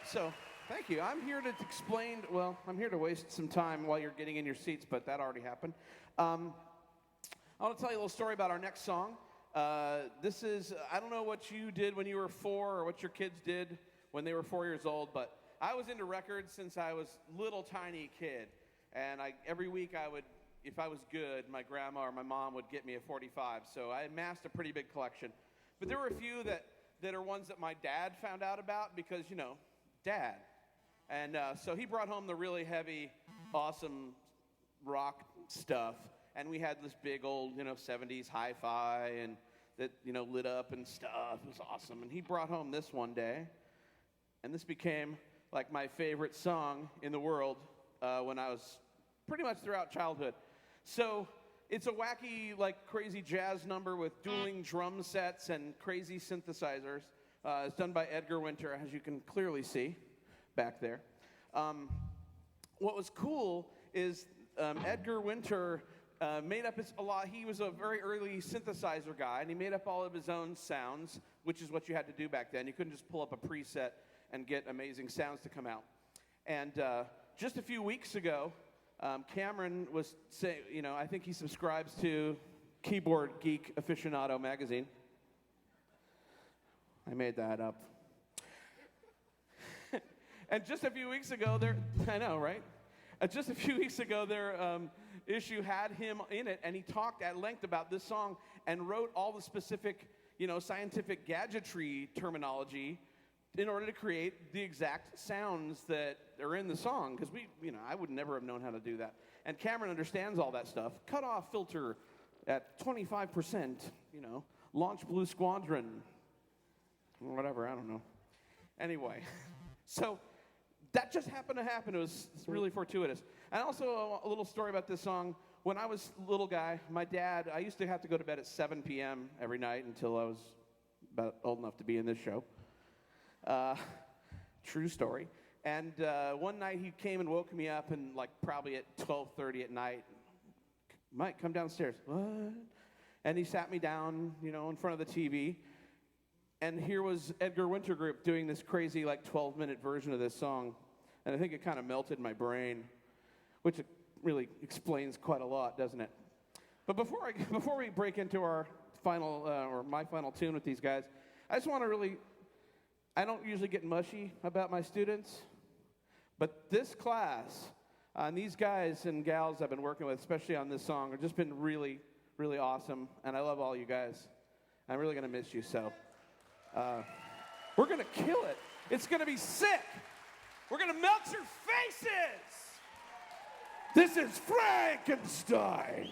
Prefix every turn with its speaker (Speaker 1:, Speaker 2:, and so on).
Speaker 1: So, thank you. I'm here to explain, well, I'm here to waste some time while you're getting in your seats, but that already happened. I want to tell you a little story about our next song. This is, I don't know what you did when you were 4 or what your kids did when they were 4 years old, but I was into records since I was little tiny kid. And every week I would, if I was good, my grandma or my mom would get me a 45. So I amassed a pretty big collection. But there were a few that are ones that my dad found out about because, you know, Dad. And so he brought home the really heavy, awesome rock stuff. And we had this big old, 70s hi-fi and that, lit up and stuff. It was awesome. And he brought home this one day. And this became like my favorite song in the world when I was pretty much throughout childhood. So it's a wacky, like crazy jazz number with dueling drum sets and crazy synthesizers. It's done by Edgar Winter, as you can clearly see back there. What was cool is Edgar Winter made up he was a very early synthesizer guy, and he made up all of his own sounds, which is what you had to do back then. You couldn't just pull up a preset and get amazing sounds to come out. And just a few weeks ago, Cameron was saying, I think he subscribes to Keyboard Geek Aficionado magazine. I made that up. And just a few weeks ago, I know, right? Just a few weeks ago, their issue had him in it, and he talked at length about this song and wrote all the specific, scientific gadgetry terminology in order to create the exact sounds that are in the song. Because I would never have known how to do that. And Cameron understands all that stuff. Cutoff filter at 25%, launch Blue Squadron, or whatever, I don't know. Anyway, so that just happened to happen. It was really fortuitous. And also a little story about this song. When I was a little guy, my dad, I used to have to go to bed at 7 p.m. every night until I was about old enough to be in this show. True story. And one night he came and woke me up, and probably at 12:30 at night, Mike, come downstairs. What? And he sat me down, in front of the TV. And here was Edgar Winter Group doing this crazy 12-minute version of this song. And I think it kind of melted my brain, which it really explains quite a lot, doesn't it? But before we break into our final, or my final tune with these guys, I just want to I don't usually get mushy about my students, but this class, and these guys and gals I've been working with, especially on this song, have just been really, really awesome, and I love all you guys. I'm really going to miss you, so we're going to kill it. It's going to be sick. We're going to melt your faces. This is Frankenstein.